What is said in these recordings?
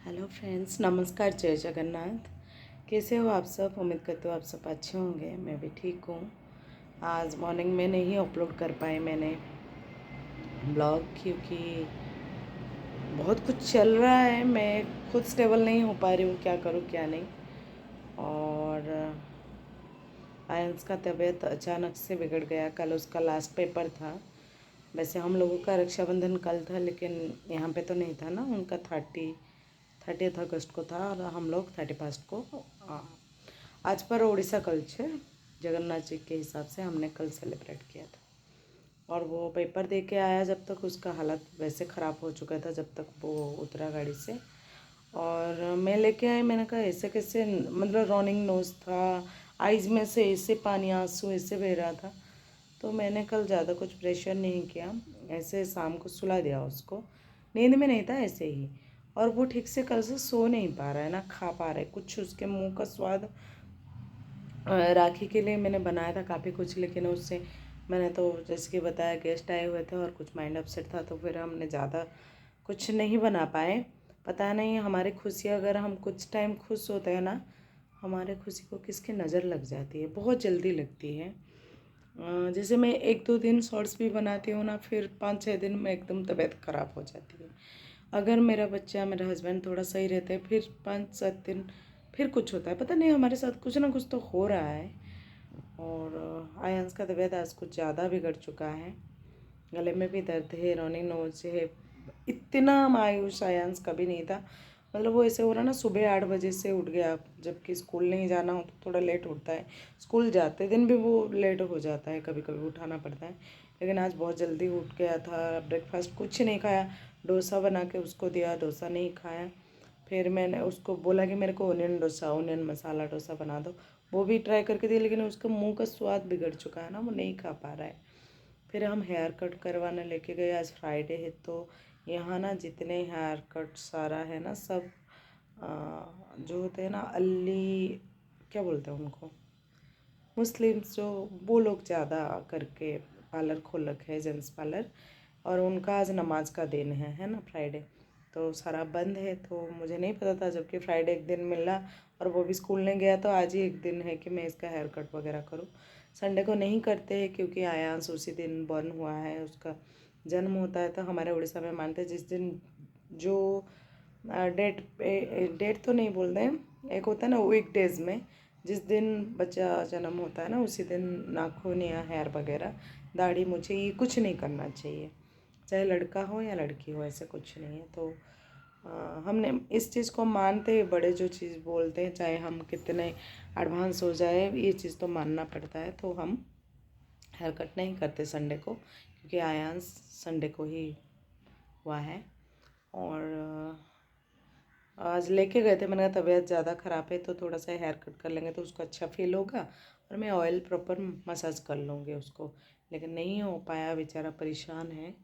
Hello friends, नमस्कार, जय जगन्नाथ। कैसे हो आप सब? उम्मीद करते हो आप सब अच्छे होंगे। मैं भी ठीक हूँ। आज मॉर्निंग में नहीं अपलोड कर पाए मैंने ब्लॉग, क्योंकि बहुत कुछ चल रहा है। मैं खुद स्टेबल नहीं हो पा रही हूँ, क्या करूँ क्या नहीं। और आयंस का तबीयत अचानक से बिगड़ गया। कल उसका लास्ट पेपर था। वैसे हम लोगों का रक्षाबंधन कल था, लेकिन यहाँ पे तो नहीं था ना। उनका 30 अगस्त को था और हम लोग 31 को आज पर ओडिशा कल्चर जगन्नाथ जी के हिसाब से हमने कल सेलिब्रेट किया था। और वो पेपर दे के आया, जब तक उसका हालत वैसे ख़राब हो चुका था जब तक वो उतरा गाड़ी से। और मैं लेके आई, मैंने कहा ऐसे कैसे, मतलब रनिंग नोज था, आइज़ में से ऐसे पानी आंसू ऐसे बह रहा था। तो मैंने कल ज़्यादा कुछ प्रेशर नहीं किया, ऐसे शाम को सुला दिया उसको। नींद में नहीं था, ऐसे ही। और वो ठीक से कल से सो नहीं पा रहा है, ना खा पा रहा है कुछ। उसके मुंह का स्वाद राखी के लिए मैंने बनाया था काफ़ी कुछ, लेकिन उससे मैंने तो जैसे कि बताया गेस्ट आए हुए थे और कुछ माइंड अपसेट था, तो फिर हमने ज़्यादा कुछ नहीं बना पाए। पता नहीं, हमारी खुशी, अगर हम कुछ टाइम खुश होते हैं ना, हमारे खुशी को किसकी नज़र लग जाती है, बहुत जल्दी लगती है। जैसे मैं 1-2 दिन शॉर्ट्स भी बनाती हूँ ना, फिर 5-6 दिन में एकदम तबीयत ख़राब हो जाती है। अगर मेरा बच्चा, मेरा हस्बैंड थोड़ा सही रहते हैं, फिर 5-7 दिन फिर कुछ होता है। पता नहीं, हमारे साथ कुछ ना कुछ तो हो रहा है। और आयंस का तबीयत आज कुछ ज़्यादा बिगड़ चुका है। गले में भी दर्द है, रनिंग नोज है। इतना मायूस आयंस कभी नहीं था। मतलब वो ऐसे हो रहा ना, सुबह 8 बजे से उठ गया, जबकि स्कूल नहीं जाना हो तो थोड़ा लेट उठता है। स्कूल जाते दिन भी वो लेट हो जाता है, कभी कभी उठाना पड़ता है। लेकिन आज बहुत जल्दी उठ गया था। ब्रेकफास्ट कुछ नहीं खाया, डोसा बना के उसको दिया, डोसा नहीं खाया। फिर मैंने उसको बोला कि मेरे को ओनियन डोसा, ओनियन मसाला डोसा बना दो। वो भी ट्राई करके दिया, लेकिन उसका मुंह का स्वाद बिगड़ चुका है ना, वो नहीं खा पा रहा है। फिर हम हेयर कट करवाने लेके गए। आज फ्राइडे है, तो यहाँ ना जितने हेयर कट सारा है ना, सब जो होते हैं ना, अल्ली क्या बोलते हैं उनको, मुस्लिम्स जो, वो लोग ज़्यादा करके पार्लर खोल रखे हैं, जेंट्स पार्लर। और उनका आज नमाज का दिन है ना, फ्राइडे। तो सारा बंद है, तो मुझे नहीं पता था, जबकि फ्राइडे एक दिन मिला और वो भी स्कूल नहीं गया, तो आज ही एक दिन है कि मैं इसका हेयर कट वगैरह करूँ। संडे को नहीं करते हैं, क्योंकि आयांश उसी दिन बॉर्न हुआ है, उसका जन्म होता है। तो हमारे उड़ीसा में मानते हैं जिस दिन जो डेट तो नहीं बोलते हैं, एक होता है ना वीक डेज में, जिस दिन बच्चा जन्म होता है ना, उसी दिन नाखून या हेयर वगैरह, दाढ़ी मुझे ये कुछ नहीं करना चाहिए, चाहे लड़का हो या लड़की हो, ऐसे कुछ नहीं है। तो हमने इस चीज़ को मानते हैं। बड़े जो चीज़ बोलते हैं, चाहे हम कितने एडवांस हो जाए, ये चीज़ तो मानना पड़ता है। तो हम हेयर कट नहीं करते संडे को, क्योंकि आयांश संडे को ही हुआ है। और आज लेके गए थे, मैंने कहा तबीयत ज़्यादा ख़राब है, तो थोड़ा सा हेयर कट कर लेंगे तो उसको अच्छा फील होगा, और मैं ऑयल प्रॉपर मसाज कर लूँगी उसको। लेकिन नहीं हो पाया, बेचारा परेशान है।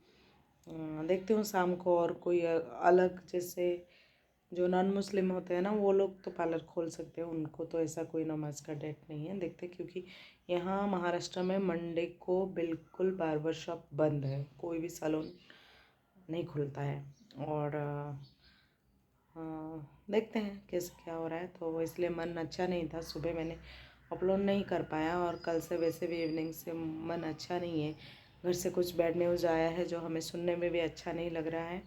देखती हूँ शाम को और कोई अलग, जैसे जो नॉन मुस्लिम होते हैं ना, वो लोग तो पार्लर खोल सकते हैं, उनको तो ऐसा कोई नमाज का डेट नहीं है। देखते, क्योंकि यहाँ महाराष्ट्र में मंडे को बिल्कुल बार्बर शॉप बंद है, कोई भी सैलून नहीं खुलता है। और देखते हैं कैसे क्या हो रहा है। तो इसलिए मन अच्छा नहीं था, सुबह मैंने अपलोड नहीं कर पाया। और कल से वैसे भी इवनिंग से मन अच्छा नहीं है। घर से कुछ बैड न्यूज़ आया है, जो हमें सुनने में भी अच्छा नहीं लग रहा है।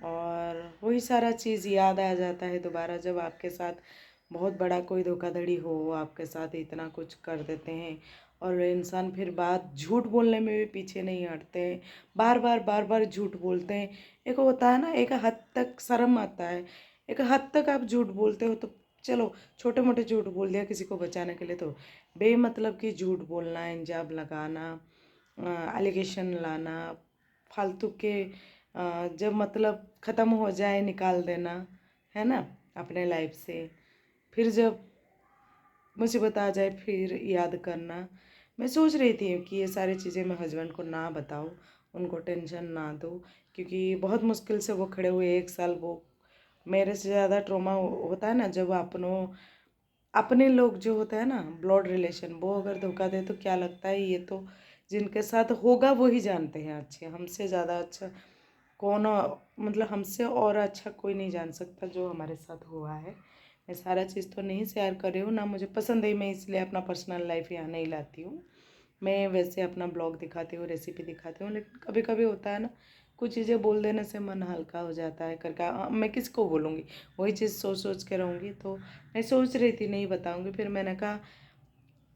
और वही सारा चीज़ याद आ जाता है दोबारा, जब आपके साथ बहुत बड़ा कोई धोखाधड़ी हो, आपके साथ इतना कुछ कर देते हैं, और इंसान फिर बात झूठ बोलने में भी पीछे नहीं हटते हैं, बार बार झूठ बोलते हैं। एक होता है ना, एक हद तक शर्म आता है, एक हद तक आप झूठ बोलते हो, तो चलो छोटे मोटे झूठ बोल दिया किसी को बचाने के लिए, तो बेमतलब की झूठ बोलना, इल्ज़ाम लगाना, एलिगेशन लाना, फालतू के जब मतलब ख़त्म हो जाए निकाल देना, है ना, अपने लाइफ से। फिर जब मुसीबत आ जाए फिर याद करना। मैं सोच रही थी कि ये सारी चीज़ें मैं हस्बैंड को ना बताऊँ, उनको टेंशन ना दूँ, क्योंकि बहुत मुश्किल से वो खड़े हुए 1 साल। वो मेरे से ज़्यादा ट्रॉमा होता है ना, जब अपने लोग जो होता है ना, ब्लड रिलेशन, वो अगर धोखा दे तो क्या लगता है। ये तो जिनके साथ होगा वो ही जानते हैं अच्छे, हमसे ज़्यादा अच्छा कौन मतलब हमसे और अच्छा कोई नहीं जान सकता जो हमारे साथ हुआ है। मैं सारा चीज़ तो नहीं शेयर कर रही हूँ, ना मुझे पसंद है, मैं इसलिए अपना पर्सनल लाइफ यहाँ नहीं लाती हूँ। मैं वैसे अपना ब्लॉग दिखाती हूँ, रेसिपी दिखाती हूँ, लेकिन कभी कभी होता है ना, कुछ चीज़ें बोल देने से मन हल्का हो जाता है करके। मैं किसको बोलूँगी, वही चीज़ सोच सोच के रहूँगी। तो मैं सोच रही थी नहीं बताऊँगी, फिर मैंने कहा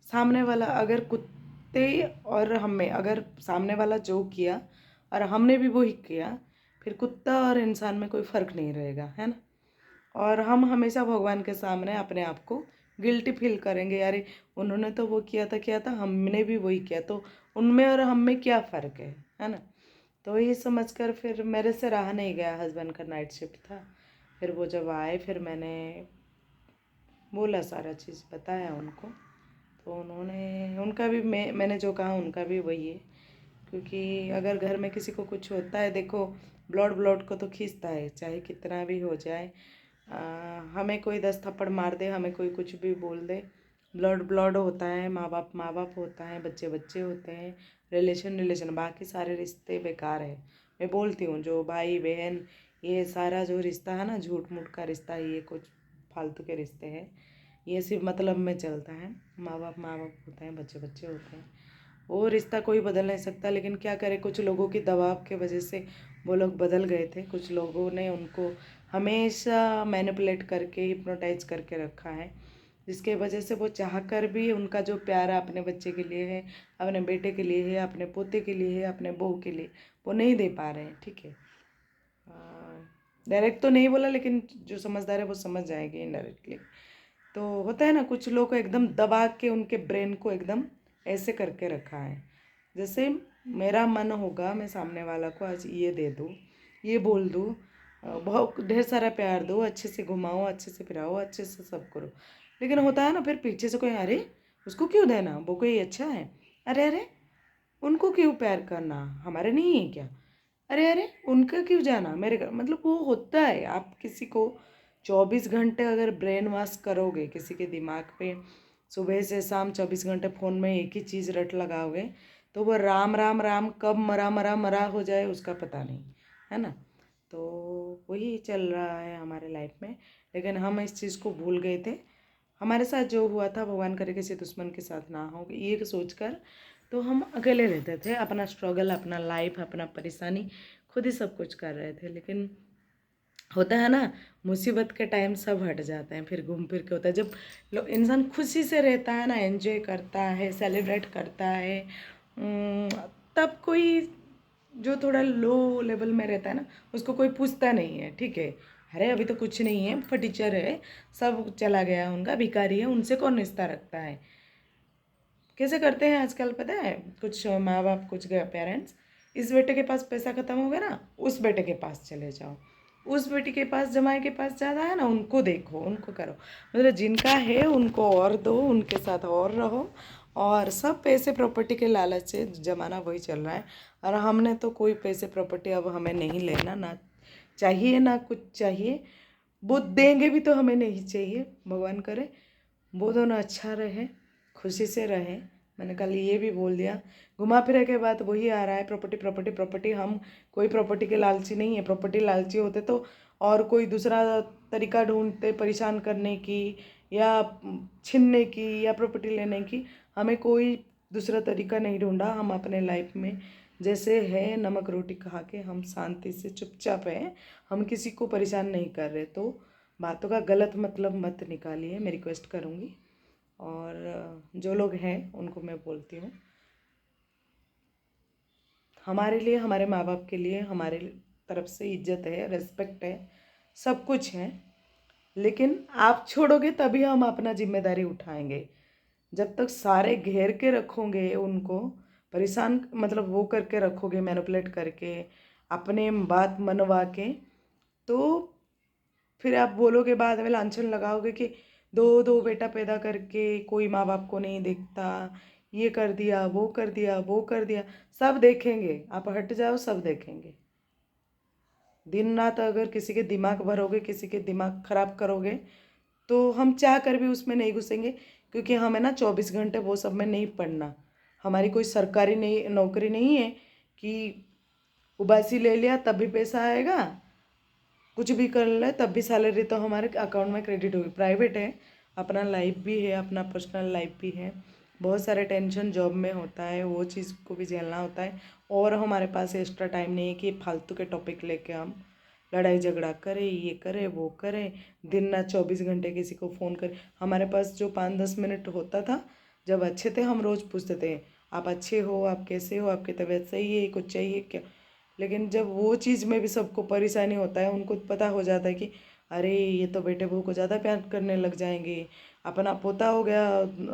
सामने वाला अगर कुत्ते और हमें, अगर सामने वाला जो किया और हमने भी वही किया, फिर कुत्ता और इंसान में कोई फ़र्क नहीं रहेगा, है ना। और हम हमेशा भगवान के सामने अपने आप को गिल्टी फील करेंगे, यार उन्होंने तो वो किया था, हमने भी वही किया, तो उनमें और हम में क्या फ़र्क है ना। तो यही समझ कर फिर मेरे से रहा नहीं गया। हस्बैंड का नाइट शिफ्ट था, फिर वो जब आए फिर मैंने बोला, सारा चीज़ बताया उनको। तो उन्होंने, उनका भी मैंने जो कहा उनका भी वही है। क्योंकि अगर घर में किसी को कुछ होता है, देखो ब्लड ब्लड को तो खींचता है, चाहे कितना भी हो जाए। हमें कोई 10 थप्पड़ मार दे, हमें कोई कुछ भी बोल दे, ब्लड ब्लड होता है, माँ बाप होता है, बच्चे बच्चे होते हैं, रिलेशन रिलेशन, बाकी सारे रिश्ते बेकार है। मैं बोलती हूँ जो भाई बहन, ये सारा जो रिश्ता है ना, झूठ मूठ का रिश्ता, ये कुछ फालतू के रिश्ते हैं। ये सिर्फ मतलब में चलता है। माँ बाप होते हैं, बच्चे बच्चे होते हैं, वो रिश्ता कोई बदल नहीं सकता। लेकिन क्या करें, कुछ लोगों की दबाव के वजह से वो लोग बदल गए थे। कुछ लोगों ने उनको हमेशा मैनिपुलेट करके, हिप्नोटाइज करके रखा है, जिसके वजह से वो चाह कर भी उनका जो प्यार अपने बच्चे के लिए है, अपने बेटे के लिए है, अपने पोते के लिए है, अपने बहू के लिए, वो नहीं दे पा रहे हैं। ठीक है, डायरेक्ट तो नहीं बोला, लेकिन जो समझदार है वो समझ जाएंगे इनडायरेक्टली। तो होता है ना, कुछ लोग को एकदम दबा के उनके ब्रेन को एकदम ऐसे करके रखा है। जैसे मेरा मन होगा, मैं सामने वाला को आज ये दे दूँ, ये बोल दूँ, बहुत ढेर सारा प्यार दो, अच्छे से घुमाओ, अच्छे से फिराओ, अच्छे से सब करो। लेकिन होता है ना, फिर पीछे से कोई, अरे उसको क्यों देना, वो कोई अच्छा है, अरे अरे उनको क्यों प्यार करना, हमारे नहीं है क्या, अरे अरे उनका क्यों जाना मेरे घर। मतलब वो होता है, आप किसी को 24 घंटे अगर ब्रेन वॉश करोगे किसी के दिमाग पे, सुबह से शाम 24 घंटे फ़ोन में एक ही चीज़ रट लगाओगे, तो वो राम राम राम कब मरा मरा मरा हो जाए उसका पता नहीं, है ना। तो वही चल रहा है हमारे लाइफ में। लेकिन हम इस चीज़ को भूल गए थे। हमारे साथ जो हुआ था, भगवान करे किसी दुश्मन के साथ ना हो, ये सोच कर तो हम अकेले रहते थे, अपना स्ट्रगल, अपना लाइफ, अपना परेशानी खुद ही सब कुछ कर रहे थे। लेकिन होता है ना, मुसीबत के टाइम सब हट जाते हैं, फिर घूम फिर के होता है। जब लोग, इंसान खुशी से रहता है ना, एंजॉय करता है, सेलिब्रेट करता है, तब कोई जो थोड़ा लो लेवल में रहता है ना, उसको कोई पूछता नहीं है। ठीक है, अरे अभी तो कुछ नहीं है, फटीचर है, सब चला गया, उनका भिखारी है, उनसे कौन रिश्ता रखता है। कैसे करते हैं आजकल पता है, कुछ माँ बाप, कुछ पेरेंट्स, इस बेटे के पास पैसा ख़त्म हो गया ना, उस बेटे के पास चले जाओ, उस बेटी के पास, जमाई के पास ज़्यादा है ना, उनको देखो, उनको करो। मतलब जिनका है उनको और दो, उनके साथ और रहो, और सब पैसे प्रॉपर्टी के लालच से, ज़माना वही चल रहा है। और हमने तो कोई पैसे प्रॉपर्टी अब हमें नहीं लेना, ना चाहिए ना कुछ चाहिए। वो देंगे भी तो हमें नहीं चाहिए। भगवान करे वो दोनों अच्छा रहे, खुशी से रहे। मैंने कल ये भी बोल दिया, घुमा फिरे के बाद वही आ रहा है, प्रॉपर्टी प्रॉपर्टी प्रॉपर्टी। हम कोई प्रॉपर्टी के लालची नहीं है। प्रॉपर्टी लालची होते तो और कोई दूसरा तरीका ढूंढते परेशान करने की, या छीनने की, या प्रॉपर्टी लेने की। हमें कोई दूसरा तरीका नहीं ढूंढा। हम अपने लाइफ में जैसे है, नमक रोटी खा के हम शांति से चुपचाप हैं। हम किसी को परेशान नहीं कर रहे। तो बातों का गलत मतलब मत निकालिए, मैं रिक्वेस्ट करूँगी। और जो लोग हैं उनको मैं बोलती हूँ, हमारे लिए, हमारे माँ बाप के लिए हमारे तरफ से इज्जत है, रेस्पेक्ट है, सब कुछ है। लेकिन आप छोड़ोगे तभी हम अपना जिम्मेदारी उठाएंगे। जब तक सारे घेर के रखोगे उनको, परेशान मतलब वो करके रखोगे, मैनिपुलेट करके, अपने बात मनवा के, तो फिर आप बोलोगे, बाद में लांछन लगाओगे कि दो दो बेटा पैदा करके कोई माँ बाप को नहीं देखता, ये कर दिया, वो कर दिया, वो कर दिया। सब देखेंगे, आप हट जाओ, सब देखेंगे। दिन रात अगर किसी के दिमाग भरोगे, किसी के दिमाग खराब करोगे, तो हम चाह कर भी उसमें नहीं घुसेंगे। क्योंकि हमें ना 24 घंटे वो सब में नहीं पढ़ना। हमारी कोई सरकारी नहीं नौकरी नहीं है कि उबासी ले लिया तब भी पैसा आएगा, कुछ भी कर ले तब भी सैलरी तो हमारे अकाउंट में क्रेडिट होगी। प्राइवेट है, अपना लाइफ भी है, अपना पर्सनल लाइफ भी है, बहुत सारे टेंशन जॉब में होता है, वो चीज़ को भी झेलना होता है। और हमारे पास एक्स्ट्रा टाइम नहीं है कि फालतू के टॉपिक लेके हम लड़ाई झगड़ा करें, ये करें वो करें, दिन ना 24 घंटे किसी को फ़ोन करें। हमारे पास जो 5-10 मिनट होता था जब अच्छे थे, हम रोज़ पूछते थे आप अच्छे हो, आप कैसे हो, आपकी तबीयत सही है, कुछ चाहिए क्या। लेकिन जब वो चीज़ में भी सबको परेशानी होता है, उनको पता हो जाता है कि अरे ये तो बेटे बहू को ज़्यादा प्यार करने लग जाएंगे, अपना पोता हो गया,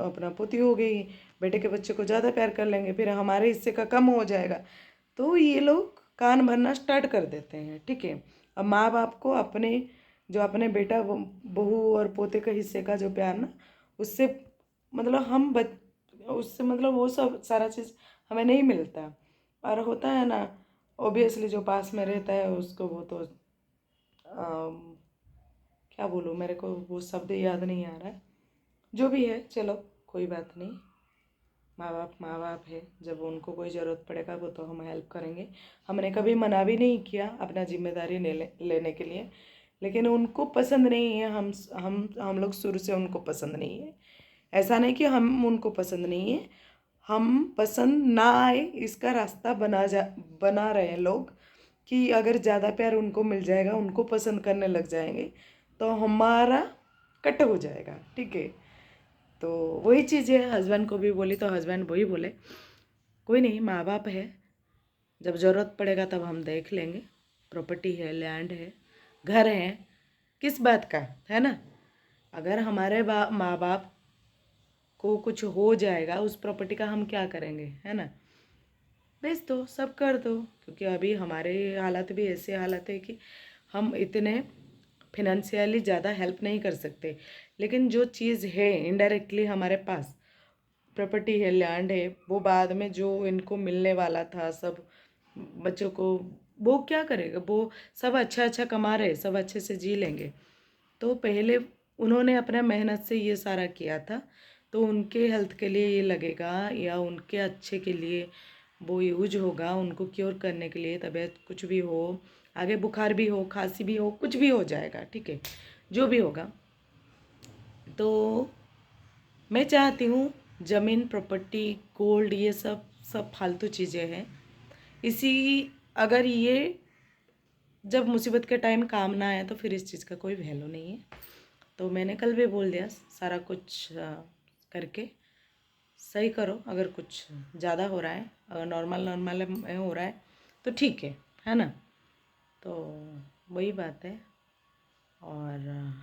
अपना पोती हो गई, बेटे के बच्चे को ज़्यादा प्यार कर लेंगे, फिर हमारे हिस्से का कम हो जाएगा। तो ये लोग कान भरना स्टार्ट कर देते हैं, ठीक है। अब माँ बाप को अपने जो अपने बेटा बहू और पोते के हिस्से का जो प्यार ना, उससे मतलब उससे मतलब वो सब सारा चीज़ हमें नहीं मिलता। और होता है ना, ऑब्वियसली जो पास में रहता है उसको वो तो क्या बोलूँ, मेरे को वो शब्द याद नहीं आ रहा है। जो भी है चलो कोई बात नहीं, माँ बाप है, जब उनको कोई ज़रूरत पड़ेगा वो तो हम हेल्प करेंगे। हमने कभी मना भी नहीं किया अपना जिम्मेदारी लेने के लिए, लेकिन उनको पसंद नहीं है। हम लोग शुरू से उनको पसंद नहीं है। ऐसा नहीं कि हम उनको पसंद नहीं है, हम पसंद ना आए इसका रास्ता बना रहे हैं लोग, कि अगर ज़्यादा प्यार उनको मिल जाएगा, उनको पसंद करने लग जाएंगे तो हमारा कट हो जाएगा, ठीक है। तो वही चीज़ है, हस्बैंड को भी बोली तो हस्बैंड वही बोले कोई नहीं, माँ बाप है, जब ज़रूरत पड़ेगा तब हम देख लेंगे, प्रॉपर्टी है, लैंड है, घर है, किस बात का है ना। अगर हमारे माँ बाप को कुछ हो जाएगा उस प्रॉपर्टी का हम क्या करेंगे, है ना। बेच दो, सब कर दो, क्योंकि अभी हमारे हालात भी ऐसे हालात है कि हम इतने फिनेंशियली ज़्यादा हेल्प नहीं कर सकते। लेकिन जो चीज़ है इनडायरेक्टली हमारे पास, प्रॉपर्टी है, लैंड है, वो बाद में जो इनको मिलने वाला था सब बच्चों को, वो क्या करेगा, वो सब अच्छा अच्छा कमा रहे, सब अच्छे से जी लेंगे। तो पहले उन्होंने अपना मेहनत से ये सारा किया था, तो उनके हेल्थ के लिए ये लगेगा या उनके अच्छे के लिए वो यूज होगा, उनको क्योर करने के लिए। तबीयत कुछ भी हो, आगे बुखार भी हो, खांसी भी हो, कुछ भी हो जाएगा, ठीक है, जो भी होगा। तो मैं चाहती हूँ ज़मीन, प्रॉपर्टी, गोल्ड, ये सब सब फालतू चीज़ें हैं। इसी अगर ये जब मुसीबत के टाइम काम ना आए तो फिर इस चीज़ का कोई वैल्यू नहीं है। तो मैंने कल भी बोल दिया, सारा कुछ करके सही करो। अगर कुछ ज़्यादा हो रहा है, अगर नॉर्मल में हो रहा है तो ठीक है ना। तो वही बात है। और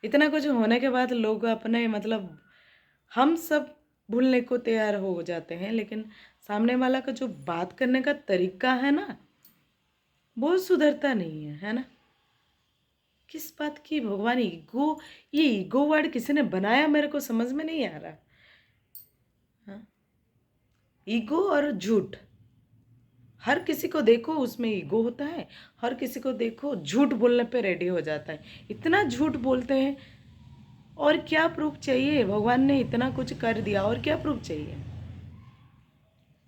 इतना कुछ होने के बाद लोग अपने मतलब हम सब भूलने को तैयार हो जाते हैं, लेकिन सामने वाला का जो बात करने का तरीका है ना, वो सुधरता नहीं है ना। किस बात की भगवान, ईगो, ये ईगो वर्ड किसी ने बनाया मेरे को समझ में नहीं आ रहा। हाँ, ईगो और झूठ, हर किसी को देखो उसमें ईगो होता है, हर किसी को देखो झूठ बोलने पे रेडी हो जाता है। इतना झूठ बोलते हैं, और क्या प्रूफ चाहिए, भगवान ने इतना कुछ कर दिया और क्या प्रूफ चाहिए।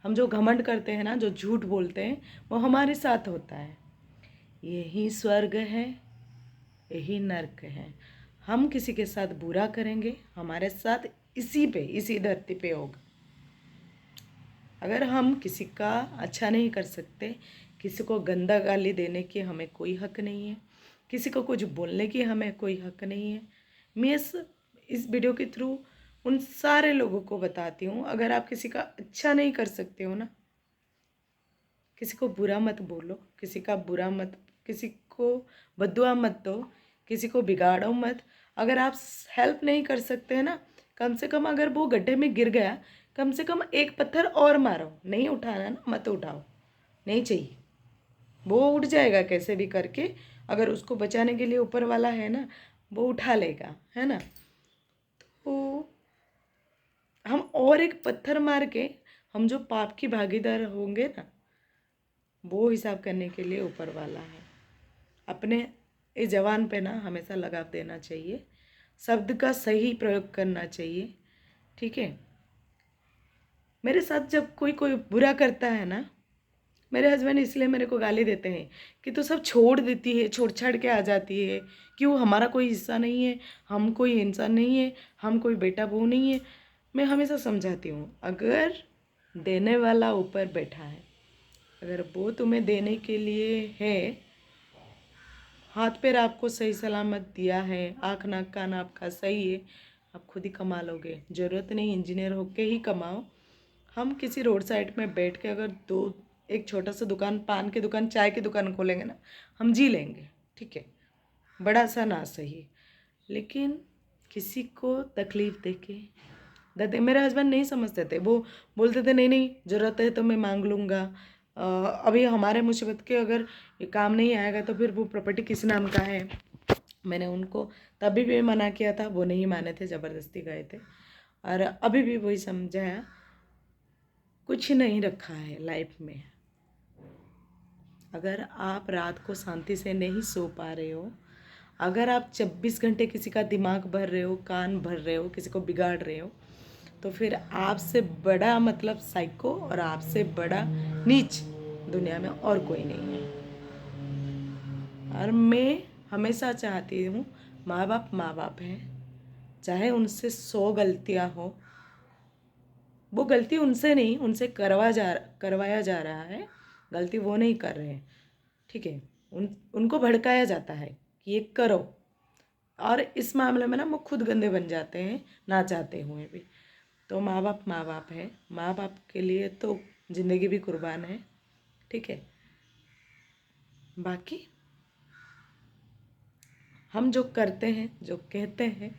हम जो घमंड करते हैं ना, जो झूठ बोलते हैं, वो हमारे साथ होता है। यही स्वर्ग है, यही नर्क है। हम किसी के साथ बुरा करेंगे, हमारे साथ इसी धरती पे होगा। अगर हम किसी का अच्छा नहीं कर सकते, किसी को गंदा गाली देने की हमें कोई हक नहीं है, किसी को कुछ बोलने की हमें कोई हक नहीं है। मैं इस वीडियो के थ्रू उन सारे लोगों को बताती हूँ, अगर आप किसी का अच्छा नहीं कर सकते हो ना, किसी को बुरा मत बोलो, किसी को बद्दुआ मत दो, किसी को बिगाड़ो मत। अगर आप हेल्प नहीं कर सकते हैं ना, कम से कम अगर वो गड्ढे में गिर गया, कम से कम एक पत्थर और मारो। नहीं उठाना ना, मत उठाओ, नहीं चाहिए। वो उठ जाएगा कैसे भी करके, अगर उसको बचाने के लिए ऊपर वाला है ना, वो उठा लेगा, है ना। तो हम और एक पत्थर मार के हम जो पाप की भागीदार होंगे ना, वो हिसाब करने के लिए ऊपर वाला है। अपने इस जवान पे ना हमेशा लगाव देना चाहिए, शब्द का सही प्रयोग करना चाहिए, ठीक है। मेरे साथ जब कोई बुरा करता है ना, मेरे हस्बैंड इसलिए मेरे को गाली देते हैं कि तू सब छोड़ देती है, छोड़ छाड़ के आ जाती है, क्यों हमारा कोई हिस्सा नहीं है, हम कोई इंसान नहीं है, हम कोई बेटा बहू नहीं है। मैं हमेशा समझाती हूँ, अगर देने वाला ऊपर बैठा है, अगर वो तुम्हें देने के लिए है, हाथ पैर आपको सही सलामत दिया है, आँख नाक कान आपका सही है, आप खुद ही कमा लोगे। ज़रूरत नहीं इंजीनियर होके ही कमाओ। हम किसी रोड साइड में बैठ के अगर एक छोटा सा दुकान, पान की दुकान, चाय की दुकान खोलेंगे ना, हम जी लेंगे, ठीक है, बड़ा सा ना सही, लेकिन किसी को तकलीफ़ देते मेरे हस्बैंड नहीं समझते थे। वो बोलते थे नहीं नहीं ज़रूरत है तो मैं मांग लूँगा, अभी हमारे मुसीबत के अगर ये काम नहीं आएगा तो फिर वो प्रॉपर्टी किस नाम का है। मैंने उनको तभी भी मना किया था, वो नहीं माने थे, ज़बरदस्ती गए थे। और अभी भी वही समझाया, कुछ नहीं रखा है लाइफ में। अगर आप रात को शांति से नहीं सो पा रहे हो, अगर आप 24 घंटे किसी का दिमाग भर रहे हो, कान भर रहे हो, किसी को बिगाड़ रहे हो, तो फिर आपसे बड़ा मतलब साइको और आपसे बड़ा नीच दुनिया में और कोई नहीं है। और मैं हमेशा चाहती हूँ, माँ बाप हैं, चाहे उनसे 100 गलतियाँ हो, वो गलती उनसे नहीं, उनसे करवाया जा रहा है, गलती वो नहीं कर रहे हैं, ठीक है। उनको भड़काया जाता है कि ये करो, और इस मामले में ना वो खुद गंदे बन जाते हैं ना चाहते हुए भी। तो माँ बाप है, माँ बाप के लिए तो ज़िंदगी भी कुर्बान है, ठीक है। बाकी हम जो करते हैं, जो कहते हैं,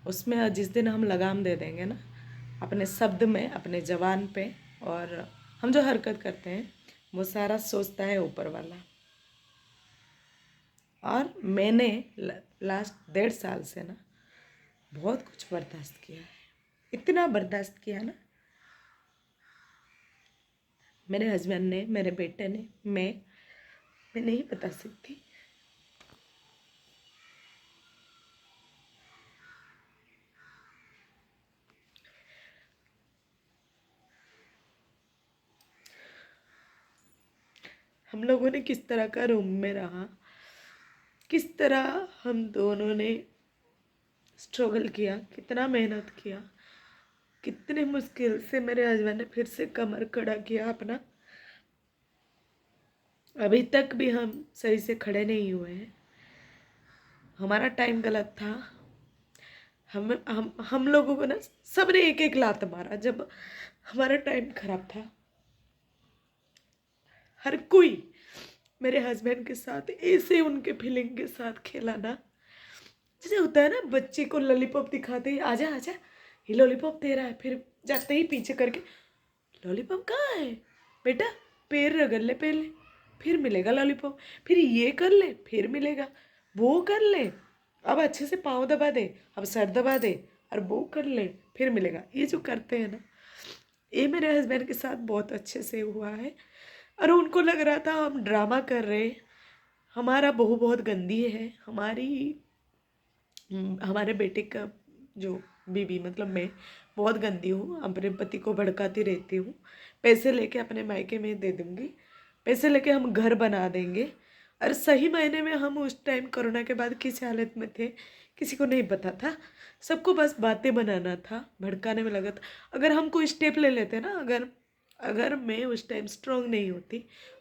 उसमें जिस दिन हम लगाम दे देंगे ना अपने शब्द में, अपने जवान पे, और हम जो हरकत करते हैं वो सारा सोचता है ऊपर वाला। और मैंने लास्ट 1.5 साल से ना बहुत कुछ बर्दाश्त किया है, इतना बर्दाश्त किया ना, मेरे हस्बैंड ने, मेरे बेटे ने, मैं नहीं बता सकती। हम लोगों ने किस तरह का रूम में रहा, किस तरह हम दोनों ने स्ट्रगल किया, कितना मेहनत किया, कितने मुश्किल से मेरे हस्बैंड ने फिर से कमर खड़ा किया अपना। अभी तक भी हम सही से खड़े नहीं हुए हैं। हमारा टाइम गलत था। हम लोगों को ना सब ने एक एक लात मारा जब हमारा टाइम खराब था। हर कोई मेरे हस्बैंड के साथ ऐसे उनके फीलिंग के साथ खेला ना, जैसे होता है ना बच्चे को लॉलीपॉप दिखाते ही आजा आजा ये लॉलीपॉप दे रहा है, फिर जाते ही पीछे करके लॉलीपॉप कहाँ है बेटा, पैर रगड़ ले पहले फिर मिलेगा लॉलीपॉप, फिर ये कर ले फिर मिलेगा, वो कर ले, अब अच्छे से पाँव दबा दे, अब सर दबा दे, और वो कर ले फिर मिलेगा। ये जो करते हैं ना, ये मेरे हस्बैंड के साथ बहुत अच्छे से हुआ है। और उनको लग रहा था हम ड्रामा कर रहे हैं, हमारा बहू बहुत गंदी है, हमारे बेटे का जो बीबी मतलब मैं बहुत गंदी हूँ, अपने पति को भड़काती रहती हूँ, पैसे लेके अपने मायके में दे दूँगी, पैसे लेके हम घर बना देंगे। और सही मायने में हम उस टाइम कोरोना के बाद किस हालत में थे किसी को नहीं पता था, सबको बस बातें बनाना था, भड़काने में लगा था। अगर हम कोई स्टेप ले लेते ना, अगर अगर मैं उस टाइम स्ट्रांग नहीं होती,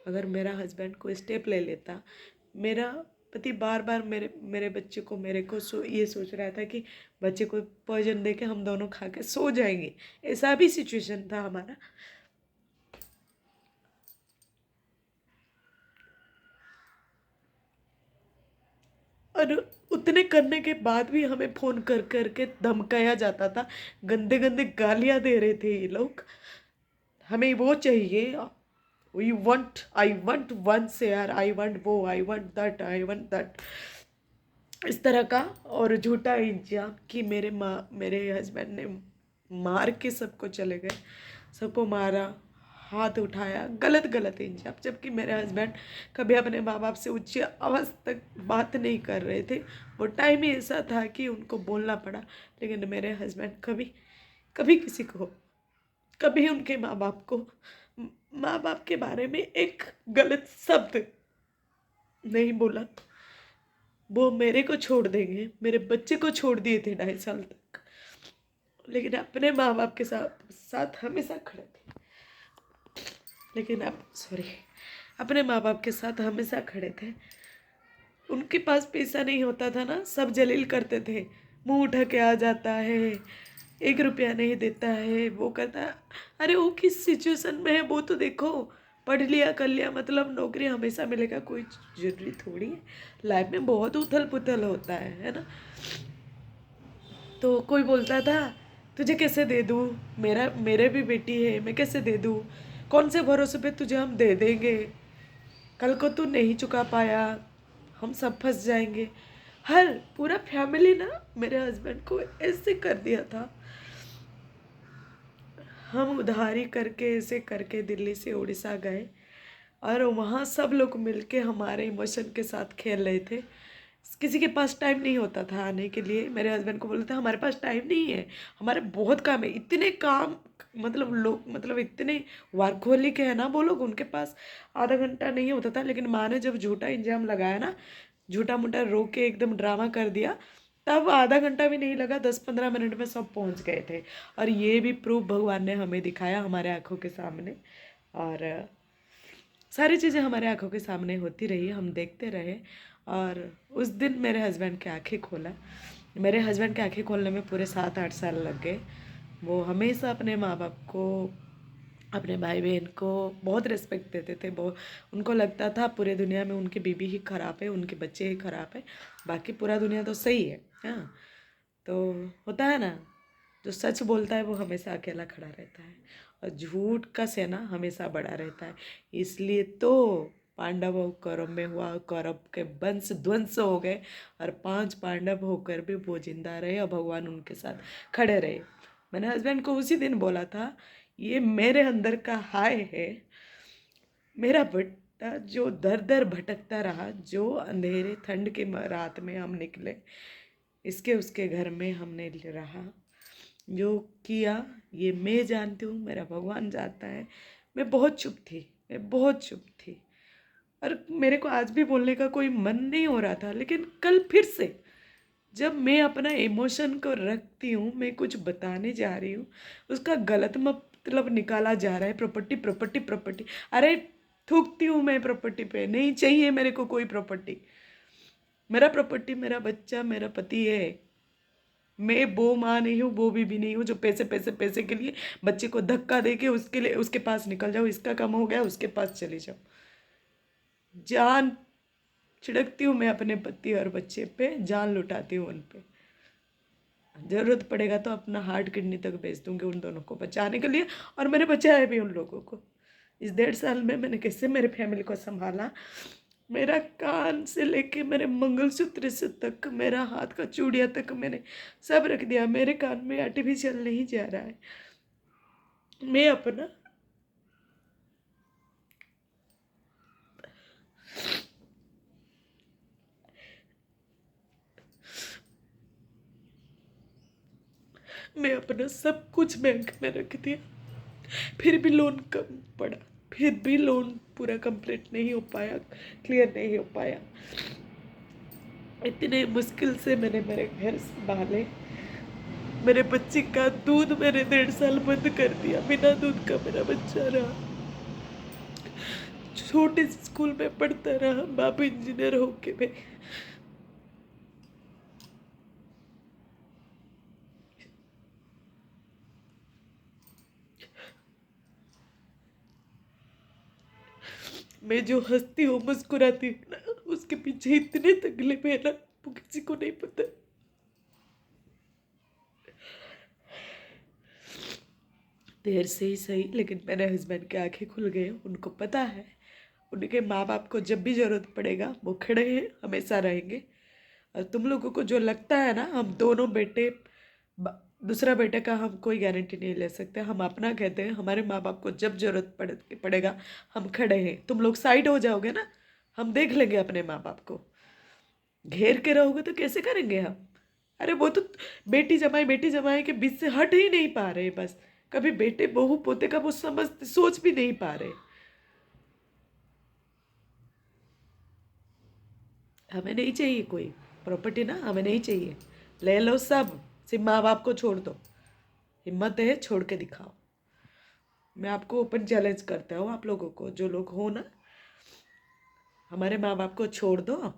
अगर मेरा हस्बैंड कोई स्टेप ले लेता, मेरा पति बार बार मेरे मेरे बच्चे को मेरे को ये सोच रहा था कि बच्चे को पॉइजन दे के हम दोनों खा के सो जाएंगे, ऐसा भी सिचुएशन था हमारा। और उतने करने के बाद भी हमें फ़ोन कर कर के धमकाया जाता था, गंदे गंदे गालियाँ दे रहे थे ये लोग, हमें वो चाहिए, I want one share, I want वो, I want that, I want that, इस तरह का। और झूठा इल्ज़ाम कि मेरे हस्बैंड ने मार के सबको चले गए, सबको मारा, हाथ उठाया, गलत गलत इल्ज़ाम, जबकि मेरे हस्बैंड कभी अपने माँ बाप से ऊंची आवाज़ तक बात नहीं कर रहे थे। वो टाइम ही ऐसा था कि उनको बोलना पड़ा, लेकिन मेरे हस्बैंड कभी कभी किसी को, कभी उनके माँ बाप को माँ बाप के बारे में एक गलत शब्द नहीं बोला। वो मेरे को छोड़ देंगे, मेरे बच्चे को छोड़ दिए थे 2.5 साल तक, लेकिन अपने माँ बाप के साथ साथ हमेशा खड़े थे। लेकिन अब सॉरी, अपने माँ बाप के साथ हमेशा खड़े थे। उनके पास पैसा नहीं होता था ना, सब जलील करते थे, मुंह उठा के आ जाता है, 1 रुपया नहीं देता है, वो करता है। अरे वो किस सिचुएशन में है वो तो देखो। पढ़ लिया कर लिया मतलब नौकरी हमेशा मिलेगा कोई जरूरी थोड़ी है। लाइफ में बहुत उथल पुथल होता है ना। तो कोई बोलता था तुझे कैसे दे दूँ, मेरे भी बेटी है, मैं कैसे दे दूँ, कौन से भरोसे पे तुझे हम दे देंगे, कल को तू नहीं चुका पाया हम सब फंस जाएंगे। हर पूरा फैमिली ना मेरे हस्बैंड को ऐसे कर दिया था। हम उधारी करके ऐसे करके दिल्ली से उड़ीसा गए और वहाँ सब लोग मिलके हमारे इमोशन के साथ खेल रहे थे। किसी के पास टाइम नहीं होता था आने के लिए। मेरे हस्बैंड को बोलते थे हमारे पास टाइम नहीं है, हमारे बहुत काम है। इतने काम मतलब लोग मतलब इतने वर्कहोलिक है ना वो लोग, उनके पास आधा घंटा नहीं होता था। लेकिन माँ ने जब झूठा इंजाम लगाया ना, झूठा मूठा रो के एकदम ड्रामा कर दिया, तब आधा घंटा भी नहीं लगा, 10-15 मिनट में सब पहुंच गए थे। और ये भी प्रूफ भगवान ने हमें दिखाया हमारे आंखों के सामने। और सारी चीज़ें हमारे आंखों के सामने होती रही, हम देखते रहे। और उस दिन मेरे हस्बैंड की आंखें खोला। मेरे हस्बैंड की आंखें खोलने में पूरे 7-8 साल लग गए। वो हमेशा अपने माँ बाप को, अपने भाई बहन को बहुत रिस्पेक्ट देते थे। बहुत उनको लगता था पूरे दुनिया में उनकी बीबी ही खराब है, उनके बच्चे ही खराब है, बाकी पूरा दुनिया तो सही है। हाँ, तो होता है ना, जो सच बोलता है वो हमेशा अकेला खड़ा रहता है और झूठ का सेना हमेशा बड़ा रहता है। इसलिए तो पांडव और कौरव में हुआ, कौरव के वंश ध्वंस हो गए और 5 पांडव होकर भी वो जिंदा रहे और भगवान उनके साथ खड़े रहे। मैंने हस्बैंड को उसी दिन बोला था ये मेरे अंदर का हाय है, मेरा बेटा जो दर दर भटकता रहा, जो अंधेरे ठंड के रात में हम निकले, इसके उसके घर में हमने रहा, जो किया ये मैं जानती हूँ, मेरा भगवान जानता है। मैं बहुत चुप थी, मैं बहुत चुप थी और मेरे को आज भी बोलने का कोई मन नहीं हो रहा था। लेकिन कल फिर से जब मैं अपना इमोशन को रखती हूँ, मैं कुछ बताने जा रही हूँ, उसका गलत मतलब निकाला जा रहा है। प्रॉपर्टी प्रॉपर्टी प्रॉपर्टी, अरे थूकती हूँ मैं प्रॉपर्टी पे, नहीं चाहिए मेरे को कोई प्रॉपर्टी। मेरा प्रॉपर्टी मेरा बच्चा, मेरा पति है। मैं वो माँ नहीं हूँ, वो बीबी नहीं हूँ जो पैसे पैसे पैसे के लिए बच्चे को धक्का दे के उसके लिए उसके पास निकल जाओ, इसका काम हो गया उसके पास चले जाओ। जान छिड़कती हूँ मैं अपने पति और बच्चे पे, जान लुटाती हूँ उन पे। ज़रूरत पड़ेगा तो अपना हार्ट किडनी तक बेच दूंगी उन दोनों को बचाने के लिए। और मैंने बचाया भी उन लोगों को। इस 1.5 साल में मैंने कैसे मेरे फैमिली को संभाला। मेरा कान से लेके मेरे मंगलसूत्र से तक, मेरा हाथ का चूड़िया तक मैंने सब रख दिया। मेरे कान में आर्टिफिशियल नहीं जा रहा है। मैं अपना मैं अपना सब कुछ बैंक में रख दिया, फिर भी लोन कम पड़ा, फिर भी लोन पूरा कंप्लीट नहीं हो पाया, क्लियर नहीं हो पाया। इतने मुश्किल से मैंने मेरे घर संभाले। मेरे बच्चे का दूध मैंने 1.5 साल बंद कर दिया, बिना दूध का मेरा बच्चा रहा। छोटे स्कूल में पढ़ता रहा, बाप इंजीनियर होके भी। मैं जो हंसती हूँ मुस्कुराती हूँ ना, उसके पीछे इतने तकलीफ है ना, वो किसी को नहीं पता। देर से ही सही, लेकिन मेरे हस्बैंड की आंखें खुल गई। उनको पता है उनके माँ बाप को जब भी ज़रूरत पड़ेगा वो खड़े हैं, हमेशा रहेंगे। और तुम लोगों को जो लगता है ना हम दोनों बेटे, दूसरा बेटे का हम कोई गारंटी नहीं ले सकते। हम अपना कहते हैं, हमारे माँ बाप को जब जरूरत पड़ेगा हम खड़े हैं। तुम लोग साइड हो जाओगे ना, हम देख लेंगे अपने माँ बाप को। घेर के रहोगे तो कैसे करेंगे हम। अरे वो तो बेटी जमाई के बीच से हट ही नहीं पा रहे बस। कभी बेटे बहू पोते का वो सोच भी नहीं पा रहे। हमें नहीं चाहिए कोई प्रॉपर्टी ना, हमें नहीं चाहिए, ले लो सब, सिर्फ माँ बाप को छोड़ दो। हिम्मत है छोड़ के दिखाओ। मैं आपको ओपन चैलेंज करता हूँ, आप लोगों को, जो लोग हो ना, हमारे माँ बाप को छोड़ दो।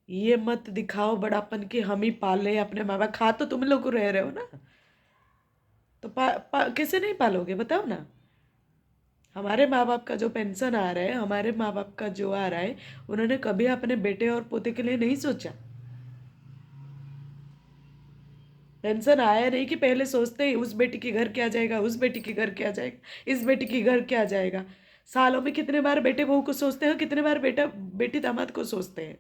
ये मत दिखाओ बड़ापन कि हम ही पाले अपने माँ बाप। खा तो तुम लोग रह रहे हो ना, तो कैसे नहीं पालोगे बताओ ना। हमारे माँ बाप का जो पेंशन आ रहा है, हमारे माँ बाप का जो आ रहा है, उन्होंने कभी अपने बेटे और पोते के लिए नहीं सोचा। पेंशन आया नहीं कि पहले सोचते ही उस बेटी के घर क्या जाएगा, उस बेटी के घर क्या जाएगा, इस बेटी के घर क्या जाएगा। सालों में कितने बार बेटे बहू को सोचते हैं, कितने बार बेटा बेटी दामाद को सोचते हैं।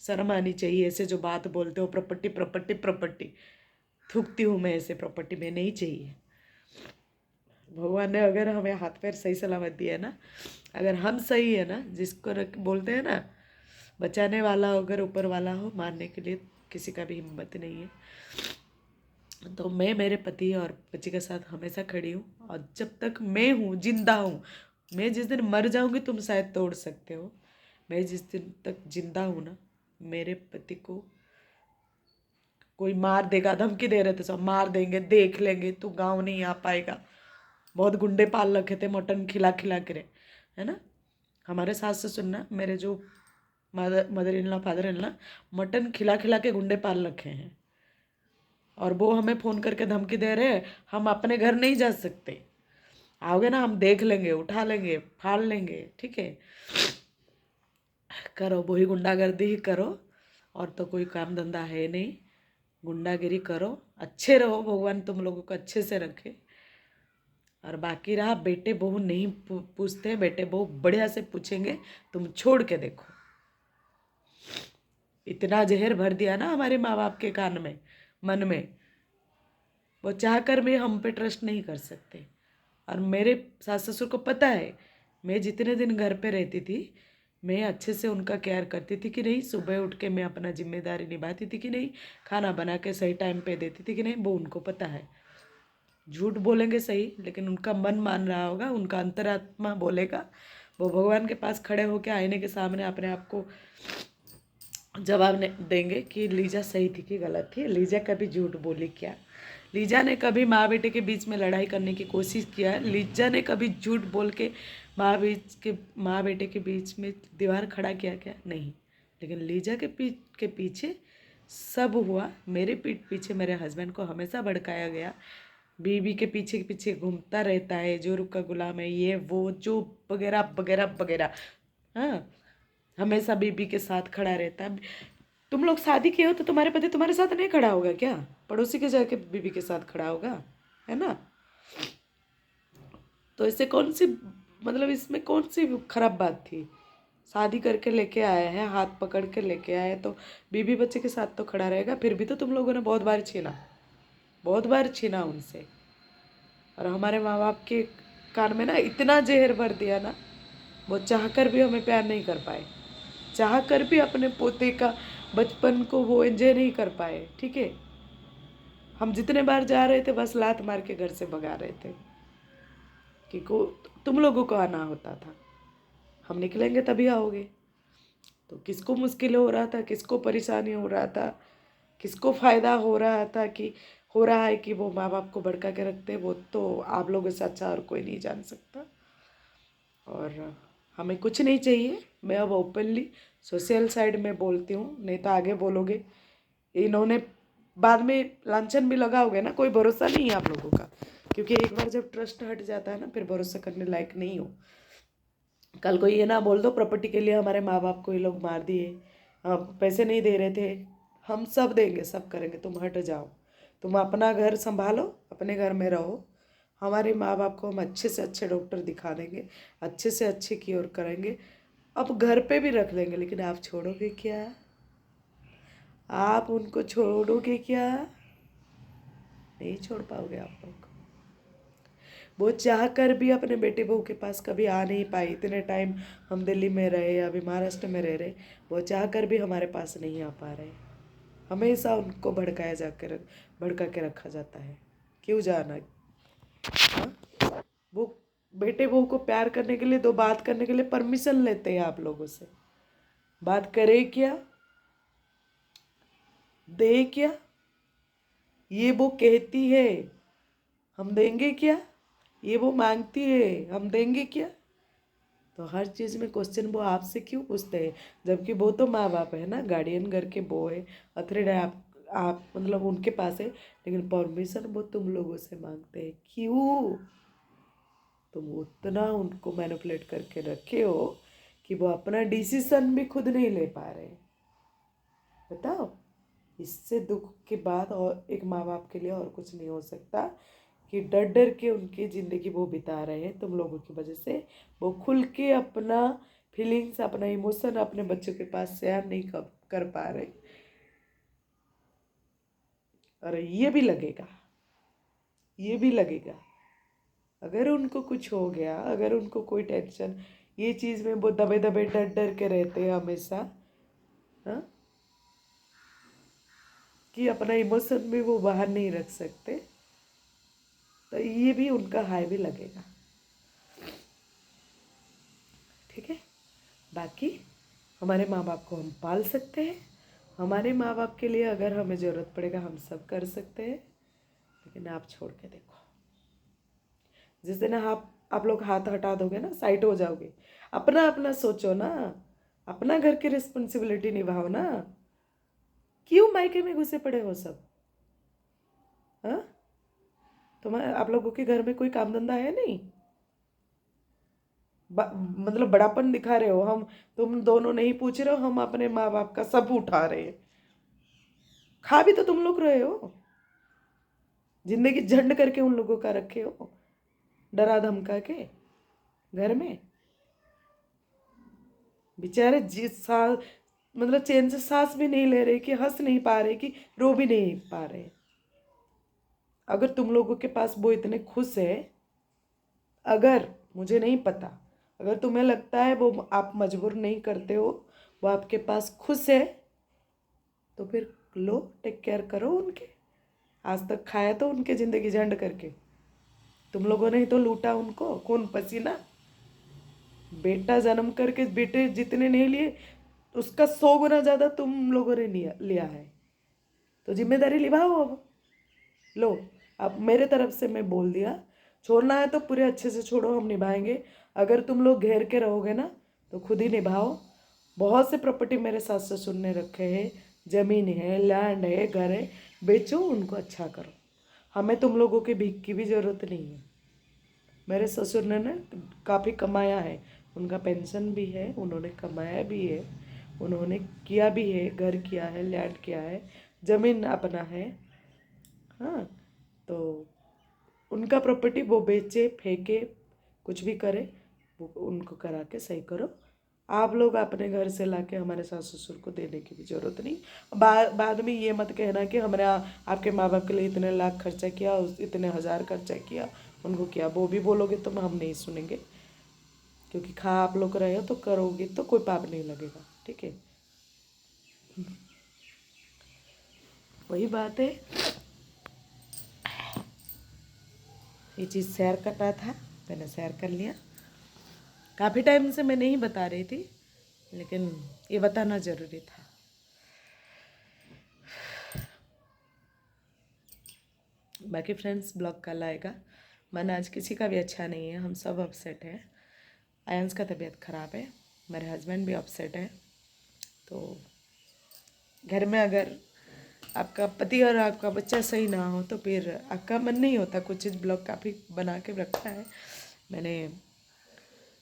शर्म आनी चाहिए ऐसे जो बात बोलते हो, प्रॉपर्टी प्रॉपर्टी प्रॉपर्टी। थूकती हूँ मैं ऐसे प्रॉपर्टी में, नहीं चाहिए। भगवान ने अगर हमें हाथ पैर सही सलामत दिया है ना, अगर हम सही है ना, जिसको बोलते हैं ना, बचाने वाला अगर ऊपर वाला हो, मारने के लिए किसी का भी हिम्मत नहीं है। तो मैं मेरे पति और बच्ची के साथ हमेशा खड़ी हूँ, और जब तक मैं हूँ, जिंदा हूँ, मैं जिस दिन मर जाऊँगी तुम शायद तोड़ सकते हो, मैं जिस दिन तक जिंदा हूँ ना, मेरे पति को कोई मार देगा, धमकी दे रहे थे सब, मार देंगे, देख लेंगे, तू गाँव नहीं आ पाएगा। बहुत गुंडे पाल रखे थे, मटन खिला खिला के, है ना। हमारे सास ससुर ना, मेरे जो mother in law father in law, mutton खिला खिला के गुंडे पाल रखे हैं। और वो हमें फ़ोन करके धमकी दे रहे हैं, हम अपने घर नहीं जा सकते, आओगे ना हम देख लेंगे, उठा लेंगे, फाड़ लेंगे, ठीक है। करो, वही गुंडागर्दी ही करो, और तो कोई काम धंधा है नहीं। गुंडागिरी करो, अच्छे रहो, भगवान तुम लोगों को अच्छे से रखे। और बाकी रहा, बेटे बहू नहीं पूछते, बेटे बहू बढ़िया से पूछेंगे, तुम छोड़ के देखो। इतना जहर भर दिया ना हमारे माँ बाप के कान में, मन में, वो चाह कर भी हम पे ट्रस्ट नहीं कर सकते। और मेरे सास ससुर को पता है, मैं जितने दिन घर पे रहती थी, मैं अच्छे से उनका केयर करती थी कि नहीं, सुबह उठ के मैं अपना जिम्मेदारी निभाती थी कि नहीं, खाना बना के सही टाइम पे देती थी कि नहीं, वो उनको पता है। झूठ बोलेंगे सही, लेकिन उनका मन मान रहा होगा, उनका अंतरात्मा बोलेगा। वो भगवान के पास खड़े होकर आईने के सामने अपने आप को जवाब देंगे कि लीजा सही थी कि गलत थी, लीजा कभी झूठ बोली क्या, लीजा ने कभी माँ बेटे के बीच में लड़ाई करने की कोशिश किया, लीजा ने कभी झूठ बोल के माँ बेटे के बीच में दीवार खड़ा किया क्या, नहीं। लेकिन लीजा के पीछे सब हुआ, मेरे पीठ पीछे मेरे हस्बैंड को हमेशा भड़काया गया, बीवी के पीछे पीछे घूमता रहता है, जो रुका गुलाम है, ये वो जो वगैरह वगैरह वगैरह। हाँ, हमेशा बीबी के साथ खड़ा रहता है। तुम लोग शादी किए हो तो तुम्हारे पति तुम्हारे साथ नहीं खड़ा होगा क्या, पड़ोसी के जाके बीबी के साथ खड़ा होगा, है ना। तो इससे कौन सी, मतलब इसमें कौन सी खराब बात थी। शादी करके लेके आया है, हाथ पकड़ के लेके आया है, तो बीबी बच्चे के साथ तो खड़ा रहेगा। फिर भी तो तुम लोगों ने बहुत बार छीना, बहुत बार छीना उनसे। और हमारे माँ बाप के कान में ना इतना जहर भर दिया ना, वो चाह कर भी हमें प्यार नहीं कर पाए, चाह कर भी अपने पोते का बचपन को वो एंजॉय नहीं कर पाए, ठीक है। हम जितने बार जा रहे थे बस लात मार के घर से भगा रहे थे कि तुम लोगों को आना होता था, हम निकलेंगे तभी आओगे। तो किसको मुश्किल हो रहा था, किसको परेशानी हो रहा था, किसको फ़ायदा हो रहा था, कि हो रहा है कि वो माँ बाप को भड़का के रखते, वो तो आप लोगों से अच्छा और कोई नहीं जान सकता। और हमें कुछ नहीं चाहिए। मैं अब ओपनली सोशल साइड में बोलती हूँ, नहीं तो आगे बोलोगे इन्होंने बाद में लांछन भी लगाओगे ना, कोई भरोसा नहीं है आप लोगों का। क्योंकि एक बार जब ट्रस्ट हट जाता है ना, फिर भरोसा करने लायक नहीं हो। कल को ये ना बोल दो प्रॉपर्टी के लिए हमारे माँ बाप को ये लोग मार दिए, पैसे नहीं दे रहे थे, हम सब देंगे, सब करेंगे, तुम हट जाओ, तुम अपना घर संभालो, अपने घर में रहो। हमारे माँ बाप को हम अच्छे से अच्छे डॉक्टर दिखा देंगे, अच्छे से अच्छे क्योर करेंगे, अब घर पे भी रख लेंगे। लेकिन आप छोड़ोगे क्या, आप उनको छोड़ोगे क्या, नहीं छोड़ पाओगे आप लोग। वो चाह कर भी अपने बेटे बहू के पास कभी आ नहीं पाई, इतने टाइम हम दिल्ली में रहे या अभी महाराष्ट्र में रह रहे, वो चाह कर भी हमारे पास नहीं आ पा रहे। हमेशा उनको भड़का के रखा जाता है। क्यों जाना? हाँ? वो बेटे बहू को प्यार करने के लिए, दो बात करने के लिए परमिशन लेते हैं आप लोगों से। बात करे क्या, दे क्या? ये वो कहती है, हम देंगे क्या? ये वो मांगती है, हम देंगे क्या? तो हर चीज़ में क्वेश्चन वो आपसे क्यों पूछते हैं? जबकि वो तो माँ बाप है ना, गार्डियन घर के वो है, अथॉरिटी आप मतलब उनके पास है, लेकिन परमिशन वो तुम लोगों से मांगते हैं। क्यों? तुम उतना उनको मैनिपुलेट करके रखे हो कि वो अपना डिसीजन भी खुद नहीं ले पा रहे। बताओ, इससे दुख के बाद और एक माँ बाप के लिए और कुछ नहीं हो सकता कि डर डर के उनकी ज़िंदगी वो बिता रहे हैं तुम लोगों की वजह से। वो खुल के अपना फीलिंग्स, अपना इमोशन अपने बच्चों के पास शेयर नहीं कर पा रहे। और ये भी लगेगा, ये भी लगेगा अगर उनको कुछ हो गया, अगर उनको कोई टेंशन, ये चीज़ में वो दबे दबे डर डर के रहते हैं हमेशा। हाँ, कि अपना इमोशन भी वो बाहर नहीं रख सकते, तो ये भी उनका हाई भी लगेगा। ठीक है, बाकी हमारे माँ बाप को हम पाल सकते हैं, हमारे माँ बाप के लिए अगर हमें ज़रूरत पड़ेगा हम सब कर सकते हैं। लेकिन आप छोड़ के देखो, जिस दिन आप लोग हाथ हटा दोगे ना, साइड हो जाओगे, अपना अपना सोचो ना, अपना घर की रिस्पॉन्सिबिलिटी निभाओ ना। क्यों मायके में घुसे पड़े हो सब? हाँ, तुम्हारे आप लोगों के घर में कोई काम धंधा है नहीं? मतलब बड़ापन दिखा रहे हो। हम तुम दोनों नहीं पूछ रहे हो, हम अपने माँ बाप का सब उठा रहे हैं। खा भी तो तुम लोग रहे हो, जिंदगी झंड करके उन लोगों का रखे हो, डरा धमका के घर में। बेचारे जिस साल मतलब चैन से सांस भी नहीं ले रहे, कि हंस नहीं पा रहे, कि रो भी नहीं पा रहे। अगर तुम लोगों के पास वो इतने खुश है, अगर मुझे नहीं पता, अगर तुम्हें लगता है वो आप मजबूर नहीं करते हो, वो आपके पास खुश है, तो फिर लो, टेक केयर करो उनके। आज तक खाया तो उनके ज़िंदगी झंड करके, तुम लोगों ने ही तो लूटा उनको खून पसीना। बेटा जन्म करके बेटे जितने नहीं लिए, उसका 100 गुना ज़्यादा तुम लोगों ने लिया है। तो जिम्मेदारी निभाओ अब। लो, अब मेरे तरफ से मैं बोल दिया, छोड़ना है तो पूरे अच्छे से छोड़ो, हम निभाएंगे। अगर तुम लोग घेर के रहोगे ना, तो खुद ही निभाओ। बहुत से प्रॉपर्टी मेरे सास ससुर ने रखे हैं, ज़मीन है, लैंड है, घर है, बेचो, उनको अच्छा करो। हमें तुम लोगों की भीख की भी ज़रूरत नहीं है। मेरे ससुर ने ना काफ़ी कमाया है, उनका पेंशन भी है, उन्होंने कमाया भी है, उन्होंने किया भी है, घर किया है, लैंड किया है, ज़मीन अपना है। हाँ, तो उनका प्रॉपर्टी वो बेचे, फेंके, कुछ भी करे, वो उनको करा के सही करो। आप लोग अपने घर से लाके हमारे सास ससुर को देने की भी ज़रूरत नहीं। बाद में ये मत कहना कि हमने आपके माँ बाप के लिए इतने लाख खर्चा किया, इतने हज़ार खर्चा किया, उनको किया। वो भी बोलोगे तो हम नहीं सुनेंगे, क्योंकि खा आप लोग रहे हो तो करोगे तो कोई पाप नहीं लगेगा। ठीक है, वही बात है। ये चीज़ शेयर करना था, मैंने शेयर कर लिया। काफ़ी टाइम से मैं नहीं बता रही थी, लेकिन ये बताना ज़रूरी था। बाकी फ्रेंड्स, ब्लॉग कल आएगा। मन आज किसी का भी अच्छा नहीं है, हम सब अपसेट हैं। आयंस का तबीयत ख़राब है, मेरे हस्बैंड भी अपसेट है। तो घर में अगर आपका पति और आपका बच्चा सही ना हो, तो फिर आपका मन नहीं होता कुछ चीज़। ब्लॉग काफ़ी बना के रखा है मैंने,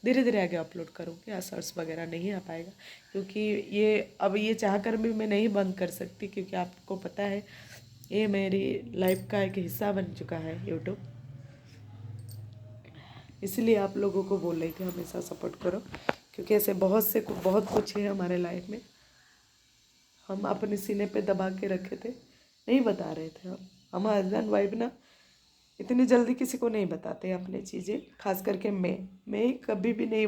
धीरे धीरे आगे अपलोड करूँगी। या शॉर्ट्स वगैरह नहीं आ पाएगा, क्योंकि ये अब ये चाह कर भी मैं नहीं बंद कर सकती, क्योंकि आपको पता है ये मेरी लाइफ का एक हिस्सा बन चुका है यूट्यूब। इसलिए आप लोगों को बोल रही थी हमेशा सपोर्ट करो, क्योंकि ऐसे बहुत कुछ है हमारे लाइफ में, हम अपने सीने पे दबा के रखे थे, नहीं बता रहे थे। हम हस्बैंड वाइफ ना इतनी जल्दी किसी को नहीं बताते अपनी चीज़ें, खास करके मैं कभी भी नहीं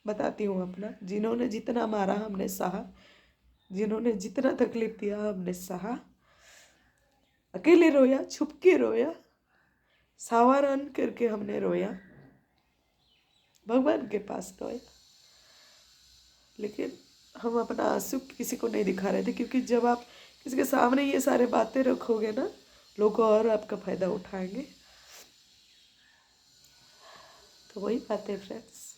बताती हूँ अपना। जिन्होंने जितना मारा हमने सहा, जिन्होंने जितना तकलीफ दिया हमने सहा। अकेले रोया, छुप के रोया, सावधान करके हमने रोया, भगवान के पास रोया। लेकिन हम अपना आंसू किसी को नहीं दिखा रहे थे, क्योंकि जब आप किसी के सामने ये सारे बातें रखोगे ना, लोग और आपका फ़ायदा उठाएंगे। तो वही बात है फ्रेंड्स।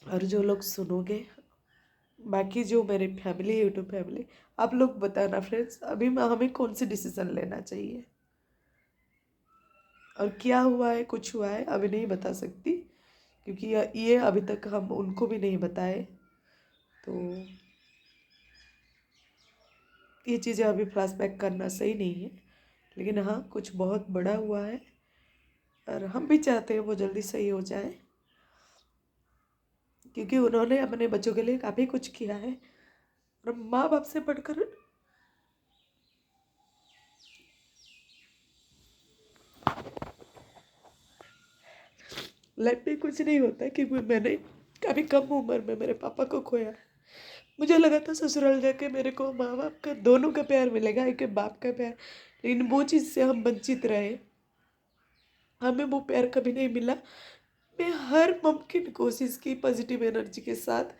और जो लोग सुनोगे, बाकी जो मेरे फैमिली, यूट्यूब फैमिली, आप लोग बताना फ्रेंड्स, अभी हमें कौन सी डिसीज़न लेना चाहिए और क्या हुआ है, कुछ हुआ है अभी नहीं बता सकती, क्योंकि ये अभी तक हम उनको भी नहीं बताए। तो ये चीज़ें अभी फ्लैशबैक करना सही नहीं है। लेकिन हाँ, कुछ बहुत बड़ा हुआ है और हम भी चाहते हैं वो जल्दी सही हो जाए, क्योंकि उन्होंने अपने बच्चों के लिए काफ़ी कुछ किया है। और माँ बाप से बढ़कर लाइफ में कुछ नहीं होता, क्योंकि मैंने काफ़ी कम उम्र में मेरे पापा को खोया है। मुझे लगा था ससुराल जाके मेरे को माँ बाप का दोनों का प्यार मिलेगा, एक बाप का प्यार, लेकिन वो चीज़ से हम वंचित रहे, हमें वो प्यार कभी नहीं मिला। मैं हर मुमकिन कोशिश की पॉजिटिव एनर्जी के साथ,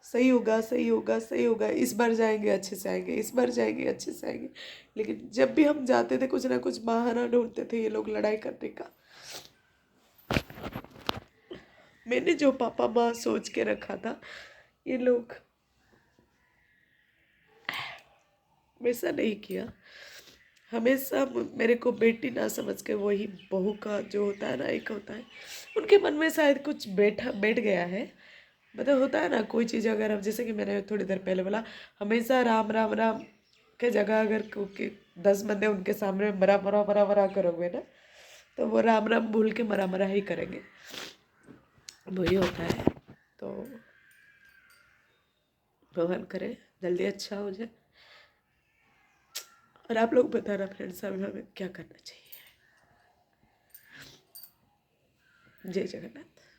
सही होगा, सही होगा, सही होगा, इस बार जाएंगे अच्छे से आएंगे, इस बार जाएंगे अच्छे से आएंगे। लेकिन जब भी हम जाते थे, कुछ ना कुछ बहाना ढूंढते थे ये लोग लड़ाई करने का। मैंने जो पापा माँ सोच के रखा था, ये लोग वैसा नहीं किया। हमेशा मेरे को बेटी ना समझ के, वही बहू का जो होता है ना, एक होता है उनके मन में शायद कुछ बैठ गया है। मतलब होता है ना कोई चीज़, अगर हम, जैसे कि मैंने थोड़ी देर पहले बोला, हमेशा राम राम राम के जगह अगर क्योंकि 10 बंदे उनके सामने मरा मरा मरा मरा करोगे ना, तो वो राम राम भूल के मरा मरा ही करेंगे। वही होता है। तो भगवान करे जल्दी अच्छा हो जाए। और आप लोग बताना फ्रेंड्स, हमें क्या करना चाहिए। जय जगन्नाथ।